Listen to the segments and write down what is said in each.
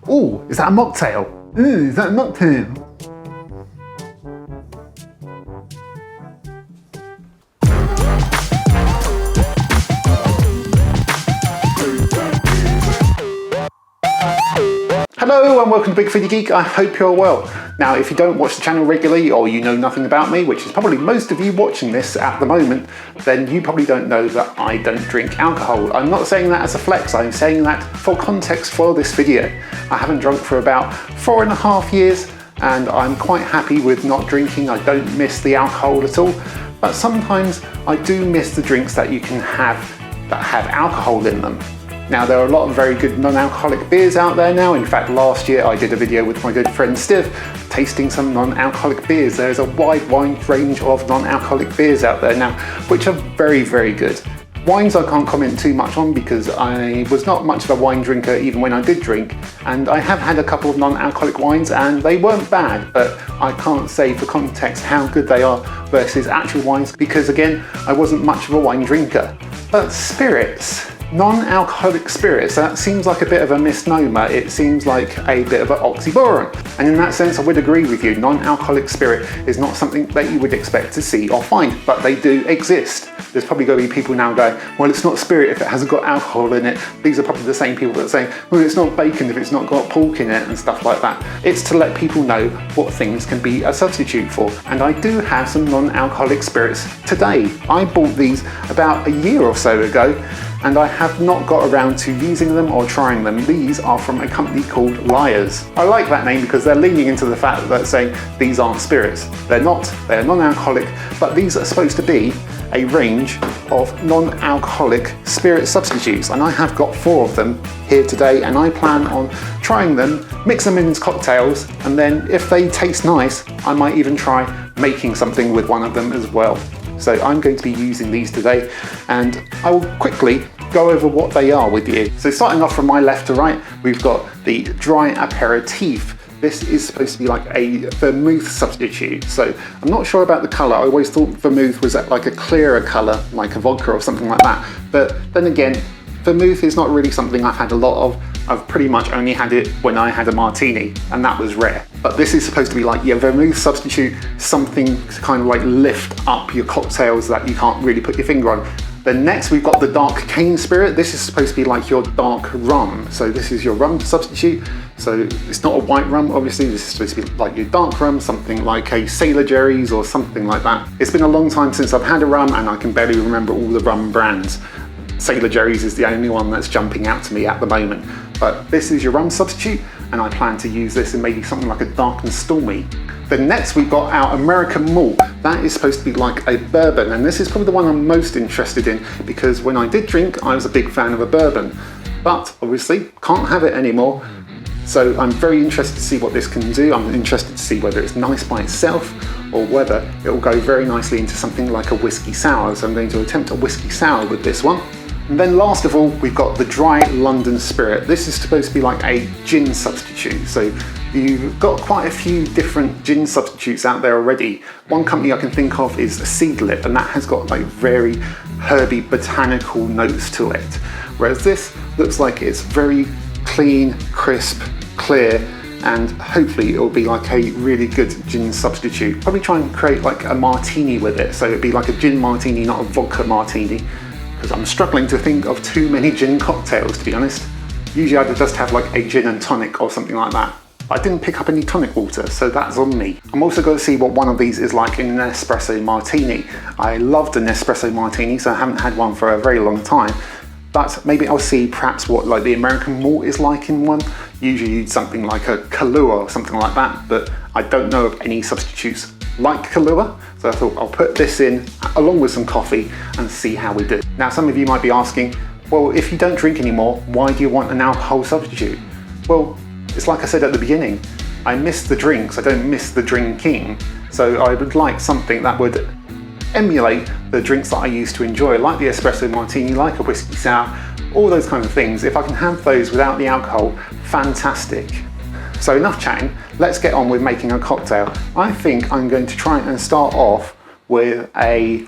Ooh, is that a mocktail? Ooh, is that a mocktail? Hello and welcome to Big Foodie Geek. I hope you're well. Now, if you don't watch the channel regularly or you know nothing about me, which is probably most of you watching this at the moment, then you probably don't know that I don't drink alcohol. I'm not saying that as a flex, I'm saying that for context for this video. I haven't drunk for about 4.5 years and I'm quite happy with not drinking. I don't miss the alcohol at all, but sometimes I do miss the drinks that you can have that have alcohol in them. Now, there are a lot of very good non-alcoholic beers out there now. In fact, last year I did a video with my good friend Steve tasting some non-alcoholic beers. There's a wide range of non-alcoholic beers out there now, which are very, very good. Wines I can't comment too much on because I was not much of a wine drinker even when I did drink, and I have had a couple of non-alcoholic wines and they weren't bad, but I can't say for context how good they are versus actual wines because, again, I wasn't much of a wine drinker. But spirits. Non-alcoholic spirits, that seems like a bit of a misnomer. It seems like a bit of an oxymoron. And in that sense, I would agree with you. Non-alcoholic spirit is not something that you would expect to see or find, but they do exist. There's probably going to be people now going, well, it's not spirit if it hasn't got alcohol in it. These are probably the same people that are saying, well, it's not bacon if it's not got pork in it and stuff like that. It's to let people know what things can be a substitute for. And I do have some non-alcoholic spirits today. I bought these about a year or so ago, and I have not got around to using them or trying them. These are from a company called Lyre. I like that name because they're leaning into the fact that they're saying these aren't spirits. They're not, they're non-alcoholic, but these are supposed to be a range of non-alcoholic spirit substitutes. And I have got 4 of them here today, and I plan on trying them, mix them in cocktails, and then if they taste nice, I might even try making something with one of them as well. So I'm going to be using these today, and I will quickly go over what they are with you. So starting off from my left to right, we've got the dry aperitif. This is supposed to be like a vermouth substitute. So I'm not sure about the color. I always thought vermouth was like a clearer color, like a vodka or something like that. But then again, vermouth is not really something I've had a lot of. I've pretty much only had it when I had a martini, and that was rare. But this is supposed to be like your vermouth substitute, something to kind of like lift up your cocktails that you can't really put your finger on. Then next we've got the dark cane spirit. This is supposed to be like your dark rum. So this is your rum substitute. So it's not a white rum, obviously. This is supposed to be like your dark rum, something like a Sailor Jerry's or something like that. It's been a long time since I've had a rum, and I can barely remember all the rum brands. Sailor Jerry's is the only one that's jumping out to me at the moment. But this is your rum substitute, and I plan to use this in maybe something like a Dark Stormy. Then next we've got our American malt. That is supposed to be like a bourbon, and this is probably the one I'm most interested in because when I did drink, I was a big fan of a bourbon. But obviously, can't have it anymore. So I'm very interested to see what this can do. I'm interested to see whether it's nice by itself or whether it will go very nicely into something like a Whisky Sour. So I'm going to attempt a Whisky Sour with this one. And then last of all, we've got the dry London spirit. This is supposed to be like a gin substitute. So you've got quite a few different gin substitutes out there already. One company I can think of is Seedlip, and that has got like very herby botanical notes to it. Whereas this looks like it's very clean, crisp, clear, and hopefully it'll be like a really good gin substitute. Probably try and create like a martini with it. So it'd be like a gin martini, not a vodka martini. Because I'm struggling to think of too many gin cocktails, to be honest. Usually I'd just have like a gin and tonic or something like that. I didn't pick up any tonic water, so that's on me. I'm also going to see what one of these is like in an Espresso Martini. I loved an Espresso Martini, so I haven't had one for a very long time. But maybe I'll see perhaps what like the American malt is like in one. Usually you'd something like a Kahlua or something like that, but I don't know of any substitutes like Kahlua. So I thought I'll put this in along with some coffee and see how we do. Now some of you might be asking, well, if you don't drink anymore, why do you want an alcohol substitute? Well, it's like I said at the beginning, I miss the drinks, I don't miss the drinking. So I would like something that would emulate the drinks that I used to enjoy, like the Espresso Martini, like a Whisky Sour, all those kind of things. If I can have those without the alcohol, fantastic. So enough chatting, let's get on with making a cocktail. I think I'm going to try and start off with a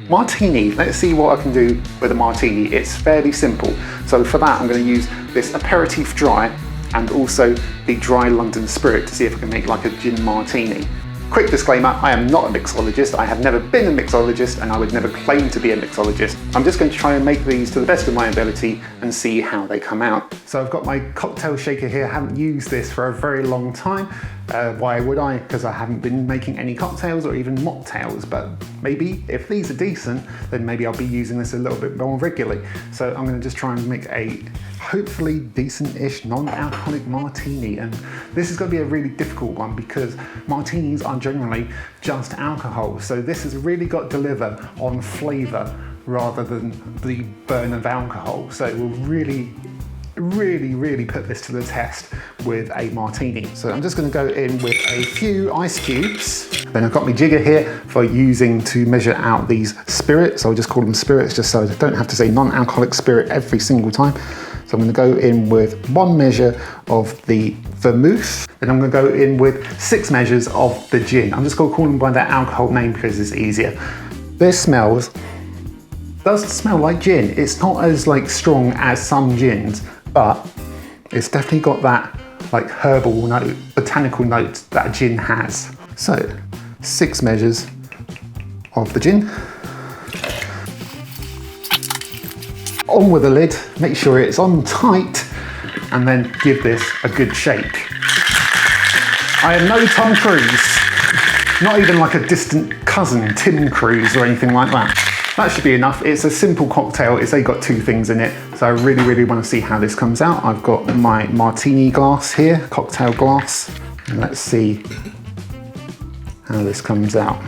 martini. Let's see what I can do with a martini. It's fairly simple. So for that, I'm going to use this aperitif dry, and also the dry London spirit to see if I can make like a gin martini. Quick disclaimer, I am not a mixologist, I have never been a mixologist, and I would never claim to be a mixologist. I'm just going to try and make these to the best of my ability and see how they come out. So I've got my cocktail shaker here, I haven't used this for a very long time. Why would I? Because I haven't been making any cocktails or even mocktails, but maybe if these are decent, then maybe I'll be using this a little bit more regularly. So I'm going to just try and make a hopefully decent-ish non-alcoholic martini, and this is going to be a really difficult one because martinis are generally just alcohol, so this has really got to deliver on flavour rather than the burn of alcohol, so it will really put this to the test with a martini. So I'm just going to go in with a few ice cubes. Then I've got my jigger here for using to measure out these spirits. I'll just call them spirits just so I don't have to say non-alcoholic spirit every single time. So I'm going to go in with 1 measure of the vermouth. Then I'm going to go in with 6 measures of the gin. I'm just going to call them by their alcohol name because it's easier. This does smell like gin. It's not as like strong as some gins, but it's definitely got that like herbal note, botanical note that a gin has. So 6 measures of the gin. On with the lid, make sure it's on tight, and then give this a good shake. I am no Tom Cruise, not even like a distant cousin, Tim Cruise or anything like that. That should be enough. It's a simple cocktail, it's only got 2 things in it, so I really want to see how this comes out. I've got my martini glass here, cocktail glass, and let's see how this comes out.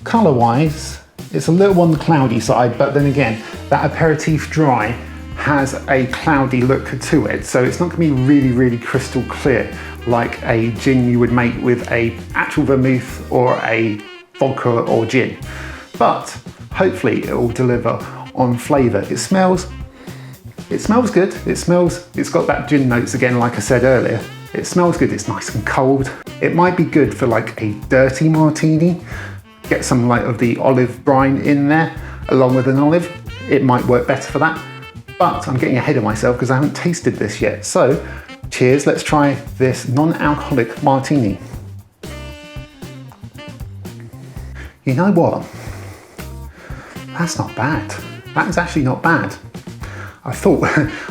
Colour-wise, it's a little on the cloudy side, but then again, that aperitif dry has a cloudy look to it, so it's not going to be really crystal clear like a gin you would make with a actual vermouth or a vodka or gin. But hopefully it will deliver on flavour. It smells good. It's got that gin notes again, like I said earlier. It smells good, it's nice and cold. It might be good for like a dirty martini. Get some like of the olive brine in there along with an olive. It might work better for that, but I'm getting ahead of myself because I haven't tasted this yet. So cheers, let's try this non-alcoholic martini. You know what? That's not bad. That is actually not bad. I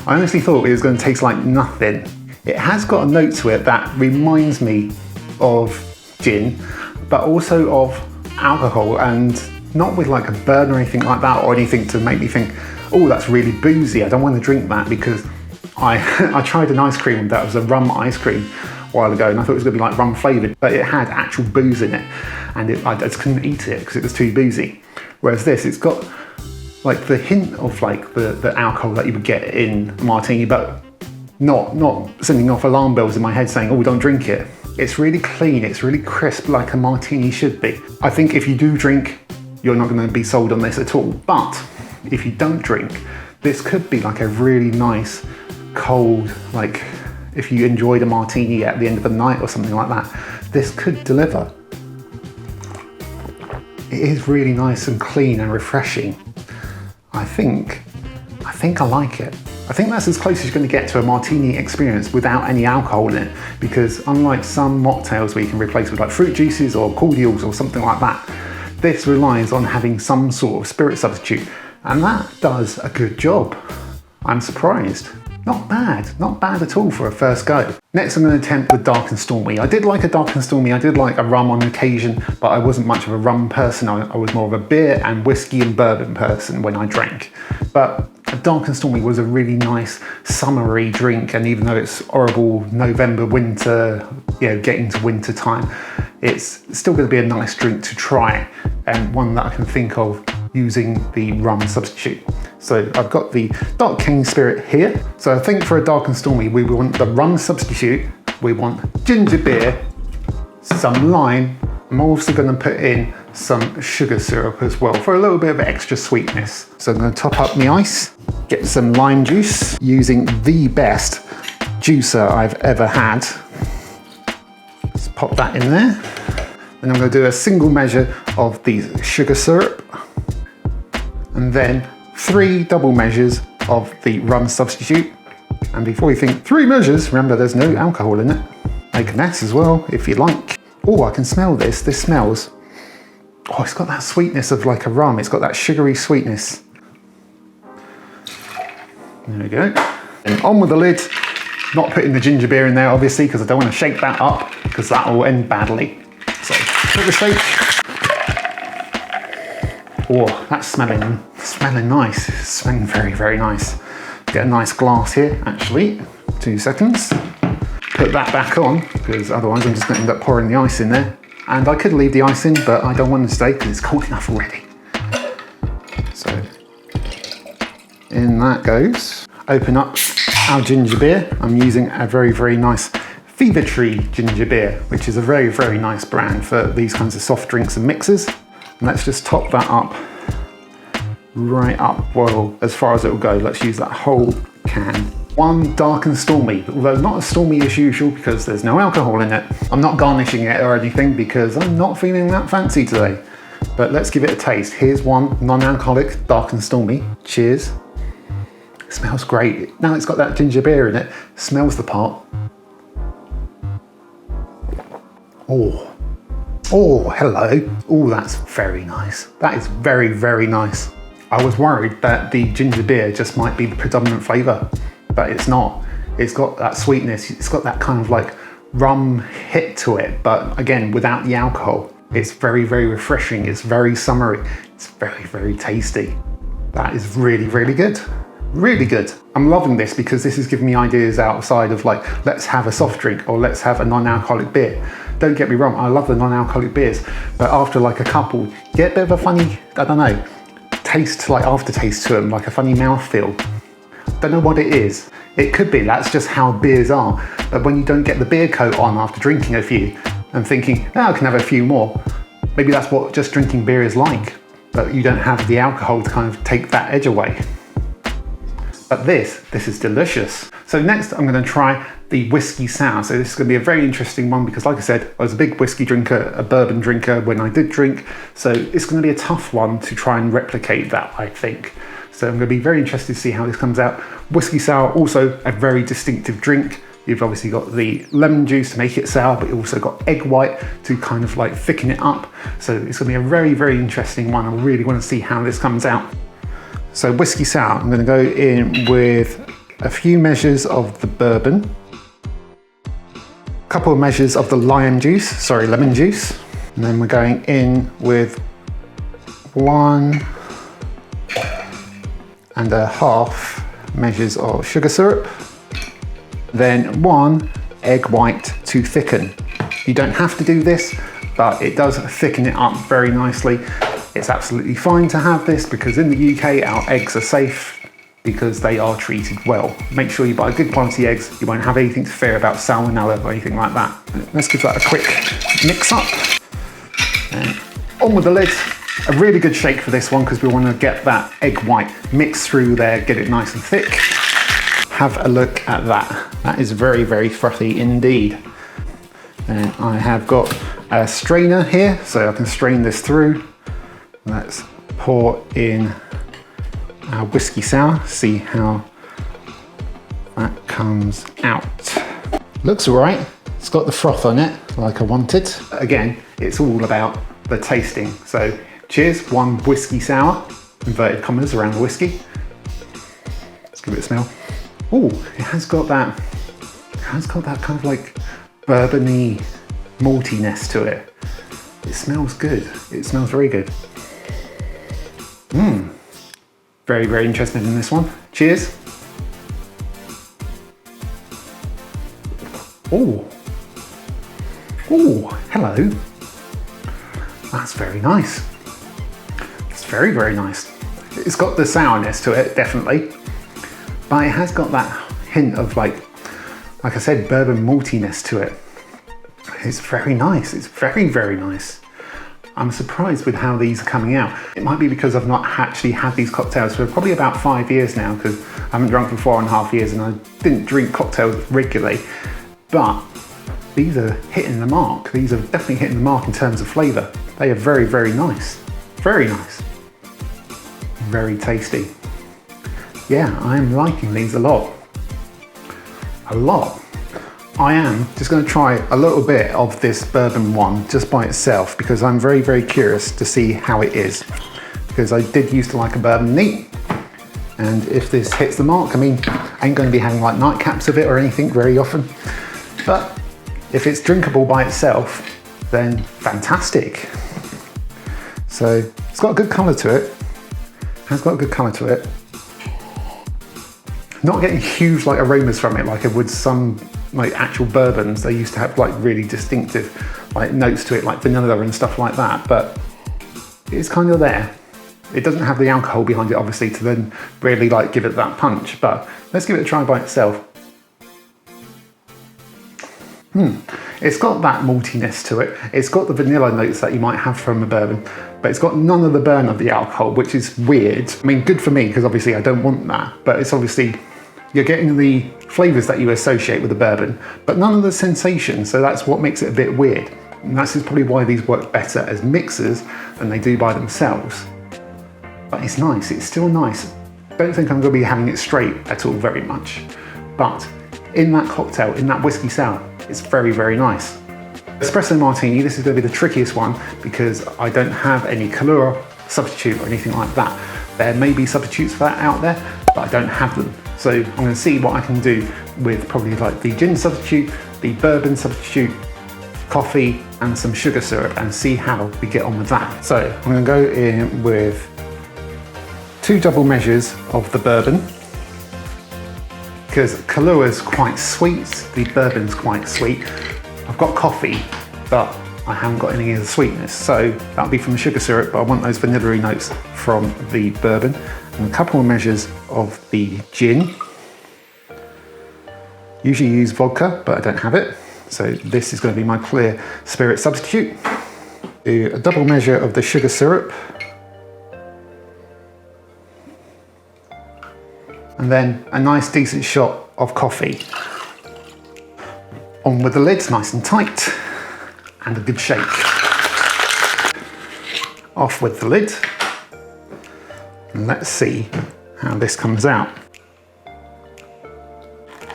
honestly thought it was going to taste like nothing. It has got a note to it that reminds me of gin, but also of alcohol, and not with like a burn or anything like that, or anything to make me think, oh, that's really boozy, I don't want to drink that, because I tried an ice cream that was a rum ice cream a while ago, and I thought it was going to be like rum flavoured, but it had actual booze in it, and I just couldn't eat it because it was too boozy. Whereas this, it's got like the hint of like the alcohol that you would get in a martini, but not sending off alarm bells in my head saying, oh, don't drink it. It's really clean, it's really crisp like a martini should be. I think if you do drink, you're not going to be sold on this at all. But if you don't drink, this could be like a really nice, cold, like if you enjoyed a martini at the end of the night or something like that, this could deliver. It is really nice and clean and refreshing. I think I like it. I think that's as close as you're going to get to a martini experience without any alcohol in it, because unlike some mocktails where you can replace with like fruit juices or cordials or something like that, this relies on having some sort of spirit substitute, and that does a good job. I'm surprised. Not bad at all for a first go. Next I'm going to attempt with Dark and Stormy. I did like a Dark and Stormy, I did like a rum on occasion, but I wasn't much of a rum person. I was more of a beer and whiskey and bourbon person when I drank. But a Dark and Stormy was a really nice summery drink, and even though it's horrible November, winter, getting to winter time, it's still going to be a nice drink to try, and one that I can think of using the rum substitute. So I've got the dark cane spirit here. So I think for a Dark and Stormy, we want the rum substitute, we want ginger beer, some lime. I'm also going to put in some sugar syrup as well for a little bit of extra sweetness. So I'm going to top up my ice, get some lime juice using the best juicer I've ever had. Let's pop that in there. Then I'm going to do a single measure of the sugar syrup, and then 3 double measures of the rum substitute. And before you think 3 measures, remember there's no alcohol in it. Make a mess as well if you like. Oh, I can smell this. This smells. Oh, it's got that sweetness of like a rum. It's got that sugary sweetness. There we go. And on with the lid. Not putting the ginger beer in there, obviously, because I don't want to shake that up, because that will end badly. So, give it a shake. Oh, that's smelling nice. It's smelling very, very nice. Get a nice glass here, actually. 2 seconds. Put that back on, because otherwise I'm just going to end up pouring the ice in there. And I could leave the ice in, but I don't want to stay, because it's cold enough already. So, in that goes. Open up our ginger beer. I'm using a very, very nice Fever Tree ginger beer, which is a very, very nice brand for these kinds of soft drinks and mixers. And let's just top that up, right up, well, as far as it will go. Let's use that whole can. 1 Dark and Stormy, although not as stormy as usual because there's no alcohol in it. I'm not garnishing it or anything because I'm not feeling that fancy today. But let's give it a taste. Here's 1 non-alcoholic Dark and Stormy. Cheers. It smells great. Now it's got that ginger beer in it. Smells the part. Oh, hello. Oh, that's very nice. That is very, very nice. I was worried that the ginger beer just might be the predominant flavour, but it's not. It's got that sweetness. It's got that kind of like rum hit to it, but again, without the alcohol. It's very, very refreshing. It's very summery. It's very, very tasty. That is really, really good. Really good. I'm loving this because this is giving me ideas outside of like, let's have a soft drink or let's have a non-alcoholic beer. Don't get me wrong, I love the non-alcoholic beers, but after like a couple, you get a bit of a funny, I don't know, taste, like aftertaste to them, like a funny mouthfeel. Don't know what it is. It could be, that's just how beers are. But when you don't get the beer coat on after drinking a few and thinking, oh, I can have a few more. Maybe that's what just drinking beer is like, but you don't have the alcohol to kind of take that edge away. But this is delicious. So next I'm gonna try the Whisky Sour. So this is gonna be a very interesting one because like I said, I was a big whiskey drinker, a bourbon drinker when I did drink. So it's gonna be a tough one to try and replicate that, I think. So I'm gonna be very interested to see how this comes out. Whisky Sour, also a very distinctive drink. You've obviously got the lemon juice to make it sour, but you've also got egg white to kind of like thicken it up. So it's gonna be a very, very interesting one. I really wanna see how this comes out. So Whisky Sour, I'm going to go in with a few measures of the bourbon, a couple of measures of the lemon juice, and then we're going in with 1.5 measures of sugar syrup, then 1 egg white to thicken. You don't have to do this, but it does thicken it up very nicely. It's absolutely fine to have this because in the UK our eggs are safe because they are treated well. Make sure you buy good quality eggs. You won't have anything to fear about salmonella or anything like that. Let's give that a quick mix up. And on with the lid. A really good shake for this one because we want to get that egg white mixed through there, get it nice and thick. Have a look at that. That is very, very frothy indeed. And I have got a strainer here so I can strain this through. Let's pour in our Whisky Sour, see how that comes out. Looks all right. It's got the froth on it like I wanted. Again, it's all about the tasting. So cheers, 1 Whisky Sour, inverted commas around the whiskey. Let's give it a smell. Oh, it has got that kind of like bourbon-y maltiness to it. It smells good. It smells very good. Very, very interested in this one. Cheers. Oh, hello. That's very nice. It's very, very nice. It's got the sourness to it, definitely, but it has got that hint of like I said, bourbon maltiness to it. It's very nice. It's very, very nice. I'm surprised with how these are coming out. It might be because I've not actually had these cocktails for probably about 5 years now, because I haven't drunk for 4.5 years and I didn't drink cocktails regularly. But these are hitting the mark. These are definitely hitting the mark in terms of flavour. They are very, very nice. Very nice. Very tasty. yeah, I am liking these a lot. A lot. I am just going to try a little bit of this bourbon one just by itself because I'm very, very curious to see how it is. Because I did used to like a bourbon neat, and if this hits the mark, I mean, I ain't going to be having like nightcaps of it or anything very often, but if it's drinkable by itself, then fantastic. So it's got a good colour to it. Has got a good colour to it. Not getting huge like aromas from it like I would some like actual bourbons. They used to have like really distinctive like notes to it, like vanilla and stuff like that, but it's kind of there. It doesn't have the alcohol behind it obviously to then really like give it that punch, but let's give it a try by itself. It's got that maltiness to it. It's got the vanilla notes that you might have from a bourbon, but it's got none of the burn of the alcohol, which is weird. I mean, good for me, because obviously I don't want that, but it's obviously, you're getting the flavors that you associate with the bourbon, but none of the sensation, so that's what makes it a bit weird. And that's probably why these work better as mixers than they do by themselves. But it's nice, it's still nice. Don't think I'm gonna be having it straight at all very much, but in that cocktail, in that whiskey sour, it's very, very nice. Espresso Martini, this is going to be the trickiest one because I don't have any Calura substitute or anything like that. There may be substitutes for that out there, but I don't have them. So I'm going to see what I can do with probably like the gin substitute, the bourbon substitute, coffee, and some sugar syrup and see how we get on with that. So I'm going to go in with 2 double measures of the bourbon, because Kahlúa's quite sweet, the bourbon's quite sweet. I've got coffee, but I haven't got any of the sweetness, so that'll be from the sugar syrup, but I want those vanilla-y notes from the bourbon. And a couple of measures of the gin. Usually use vodka, but I don't have it, so this is going to be my clear spirit substitute. Do a double measure of the sugar syrup. And then a nice decent shot of coffee. On with the lids, nice and tight, and a good shake. Off with the lid, and let's see how this comes out.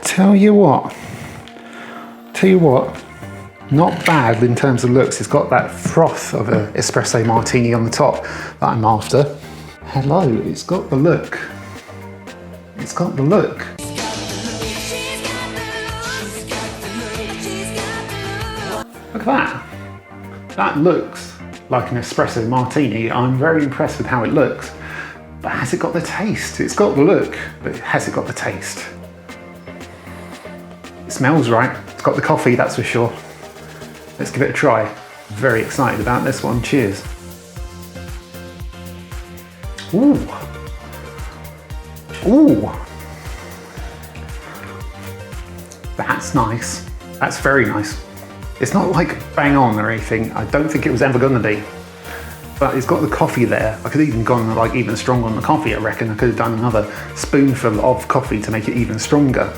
Tell you what, not bad in terms of looks. It's got that froth of an Espresso Martini on the top that I'm after. Hello, it's got the look. It's got the look. Look at that. That looks like an Espresso Martini. I'm very impressed with how it looks. But has it got the taste? It's got the look, but has it got the taste? It smells right. It's got the coffee, that's for sure. Let's give it a try. Very excited about this one. Cheers. Ooh. Ooh, that's nice. That's very nice. It's not like bang on or anything. I don't think it was ever gonna be, but it's got the coffee there. I could have even gone like even stronger on the coffee, I reckon. I could have done another spoonful of coffee to make it even stronger.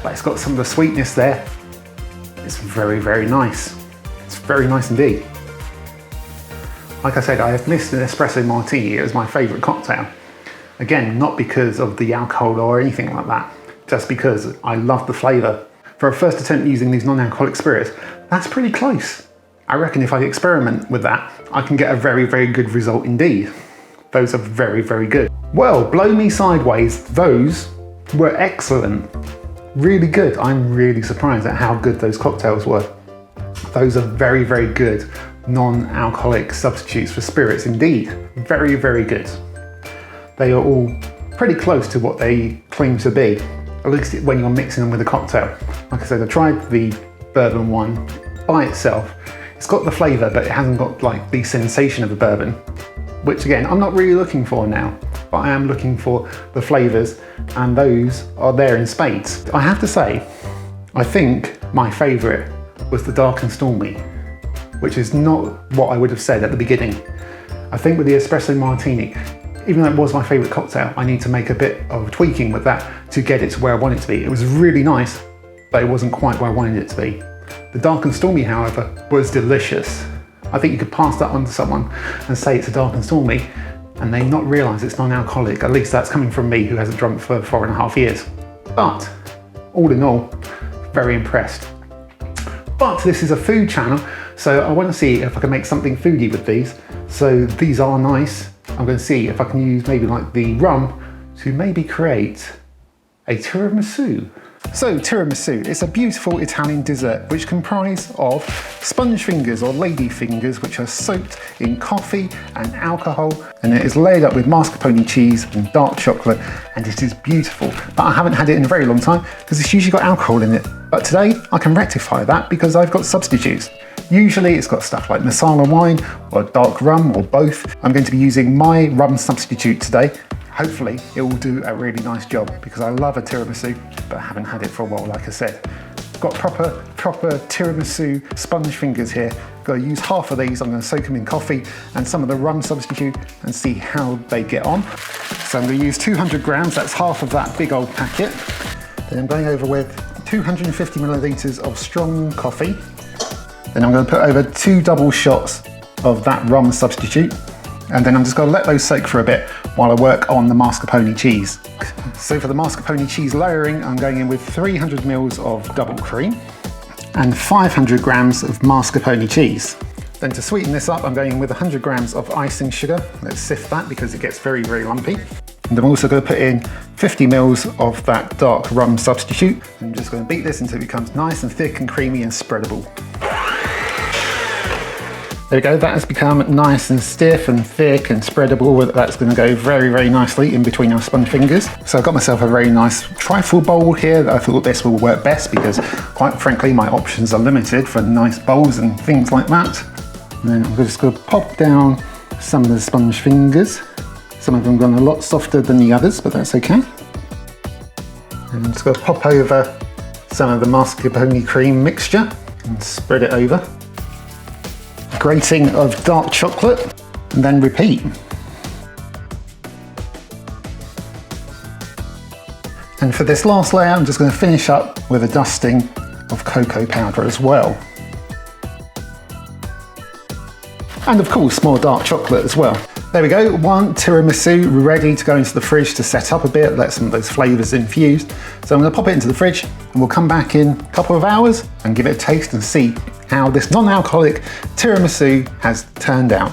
But it's got some of the sweetness there. It's very, very nice. It's very nice indeed. Like I said, I have missed an Espresso Martini as my favorite cocktail. Again, not because of the alcohol or anything like that, just because I love the flavour. For a first attempt using these non-alcoholic spirits, that's pretty close. I reckon if I experiment with that, I can get a very, very good result indeed. Those are very, very good. Well, blow me sideways, those were excellent. Really good. I'm really surprised at how good those cocktails were. Those are very, very good non-alcoholic substitutes for spirits indeed. Very, very good. They are all pretty close to what they claim to be, at least when you're mixing them with a cocktail. Like I said, I tried the bourbon one by itself. It's got the flavour, but it hasn't got like the sensation of a bourbon, which again, I'm not really looking for now, but I am looking for the flavours, and those are there in spades. I have to say, I think my favourite was the Dark and Stormy, which is not what I would have said at the beginning. I think with the Espresso Martini, even though it was my favourite cocktail, I need to make a bit of tweaking with that to get it to where I want it to be. It was really nice, but it wasn't quite where I wanted it to be. The Dark and Stormy, however, was delicious. I think you could pass that on to someone and say it's a Dark and Stormy, and they not realise it's non-alcoholic. At least that's coming from me, who hasn't drunk for 4.5 years. But all in all, very impressed. But this is a food channel, so I want to see if I can make something foodie with these. So these are nice. I'm going to see if I can use maybe like the rum to maybe create a tiramisu. So tiramisu, it's a beautiful Italian dessert which comprises of sponge fingers or lady fingers, which are soaked in coffee and alcohol, and it is layered up with mascarpone cheese and dark chocolate, and it is beautiful. But I haven't had it in a very long time because it's usually got alcohol in it. But today I can rectify that because I've got substitutes. Usually it's got stuff like masala wine or dark rum or both. I'm going to be using my rum substitute today. Hopefully it will do a really nice job because I love a tiramisu, but I haven't had it for a while, like I said. Got proper tiramisu sponge fingers here. Got to use half of these. I'm going to soak them in coffee and some of the rum substitute and see how they get on. So I'm going to use 200 grams, that's half of that big old packet. Then I'm going over with 250 millilitres of strong coffee. Then I'm going to put over 2 double shots of that rum substitute. And then I'm just going to let those soak for a bit while I work on the mascarpone cheese. So for the mascarpone cheese layering, I'm going in with 300 mils of double cream and 500 grams of mascarpone cheese. Then to sweeten this up, I'm going in with 100 grams of icing sugar. Let's sift that because it gets very, very lumpy. And I'm also going to put in 50 mils of that dark rum substitute. I'm just going to beat this until it becomes nice and thick and creamy and spreadable. There we go, that has become nice and stiff and thick and spreadable. That's going to go very, very nicely in between our sponge fingers. So I've got myself a very nice trifle bowl here. I thought this will work best because, quite frankly, my options are limited for nice bowls and things like that. And then I'm just going to pop down some of the sponge fingers. Some of them gone a lot softer than the others, but that's okay. And I'm just going to pop over some of the mascarpone cream mixture and spread it over. Grating of dark chocolate, and then repeat. And for this last layer, I'm just going to finish up with a dusting of cocoa powder as well. And of course, more dark chocolate as well. There we go, one tiramisu ready to go into the fridge to set up a bit, let some of those flavours infuse. So I'm going to pop it into the fridge and we'll come back in a couple of hours and give it a taste and see how this non-alcoholic tiramisu has turned out.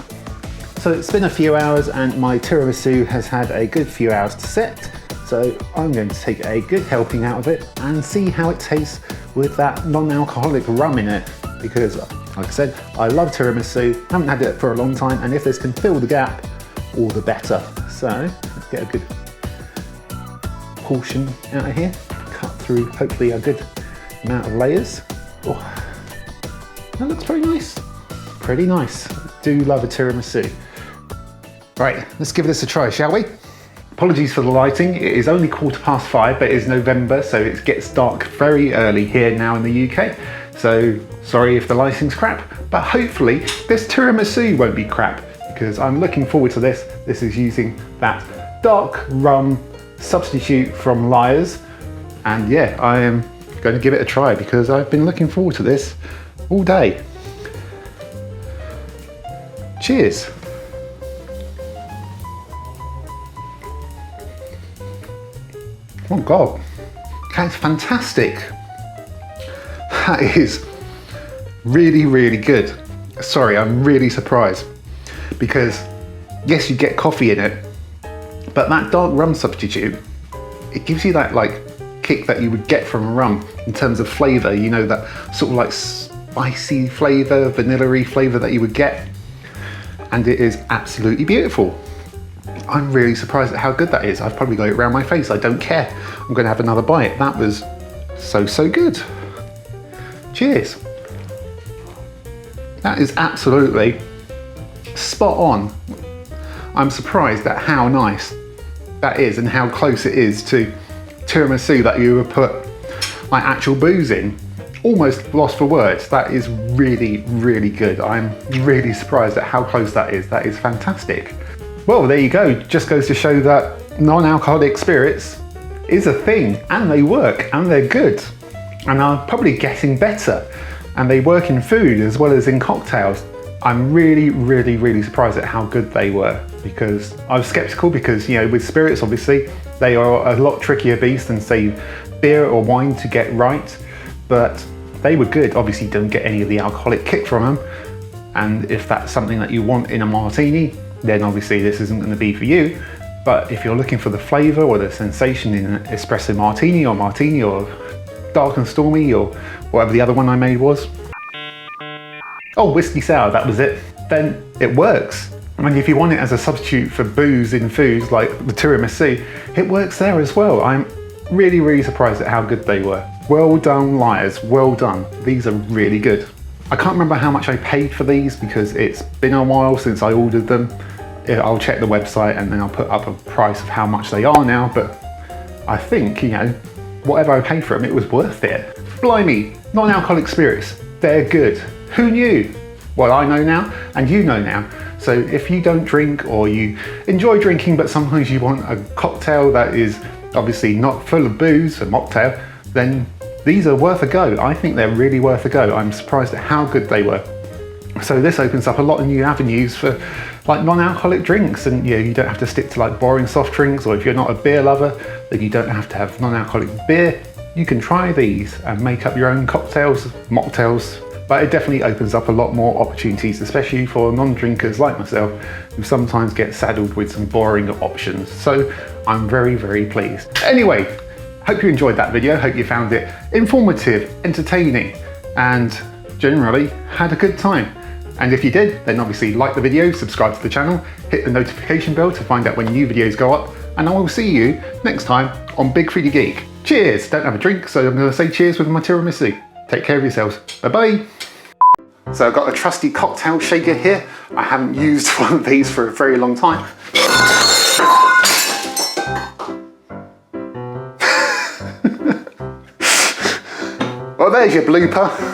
So it's been a few hours and my tiramisu has had a good few hours to set. So I'm going to take a good helping out of it and see how it tastes with that non-alcoholic rum in it. Because, like I said, I love tiramisu, haven't had it for a long time, and if this can fill the gap, all the better. So let's get a good portion out of here, cut through hopefully a good amount of layers. Oh, that looks pretty nice. Pretty nice. I do love a tiramisu. Right, let's give this a try, shall we? Apologies for the lighting. It is only 5:15, but it is November, so it gets dark very early here now in the UK. So sorry if the lighting's crap, but hopefully this tiramisu won't be crap because I'm looking forward to this. This is using that dark rum substitute from Lyre's. And yeah, I am going to give it a try because I've been looking forward to this all day. Cheers. Oh God, that's fantastic. That is really, really good. Sorry, I'm really surprised because yes, you get coffee in it, but that dark rum substitute, it gives you that like kick that you would get from rum in terms of flavour, you know, that sort of like spicy flavour, vanilla-y flavour that you would get. And it is absolutely beautiful. I'm really surprised at how good that is. I've probably got it around my face, I don't care. I'm gonna have another bite. That was so good. Cheers. That is absolutely spot on. I'm surprised at how nice that is and how close it is to tiramisu that you would put like actual booze in. Almost lost for words. That is really, really good. I'm really surprised at how close that is. That is fantastic. Well, there you go. Just goes to show that non-alcoholic spirits is a thing and they work and they're good and are probably getting better and they work in food as well as in cocktails. I'm really surprised at how good they were, because I was skeptical because, you know, with spirits, obviously, they are a lot trickier beast than, say, beer or wine to get right, but they were good. Obviously, you don't get any of the alcoholic kick from them, and if that's something that you want in a martini, then obviously this isn't going to be for you. But if you're looking for the flavour or the sensation in an Espresso Martini or Dark and Stormy or whatever the other one I made was, oh, Whisky Sour, that was it, then it works. And if you want it as a substitute for booze in foods like the Tiramisu, it works there as well. I'm really surprised at how good they were. Well done, Lyres, well done. These are really good. I can't remember how much I paid for these because it's been a while since I ordered them. I'll check the website and then I'll put up a price of how much they are now, but I think, you know, whatever I paid for them, it was worth it. Blimey, non-alcoholic spirits, they're good. Who knew? Well, I know now, and you know now. So if you don't drink, or you enjoy drinking, but sometimes you want a cocktail that is obviously not full of booze, a mocktail, then these are worth a go. I think they're really worth a go. I'm surprised at how good they were. So this opens up a lot of new avenues for like non-alcoholic drinks, and you know, you don't have to stick to like boring soft drinks, or if you're not a beer lover, then you don't have to have non-alcoholic beer. You can try these and make up your own cocktails, mocktails, but it definitely opens up a lot more opportunities, especially for non-drinkers like myself, who sometimes get saddled with some boring options. So I'm very pleased. Anyway, hope you enjoyed that video. Hope you found it informative, entertaining, and generally had a good time. And if you did, then obviously like the video, subscribe to the channel, hit the notification bell to find out when new videos go up, and I will see you next time on Big Foodie Geek. Cheers! Don't have a drink, so I'm going to say cheers with my tiramisu. Take care of yourselves. Bye-bye! So I've got a trusty cocktail shaker here. I haven't used one of these for a very long time. Well, there's your blooper.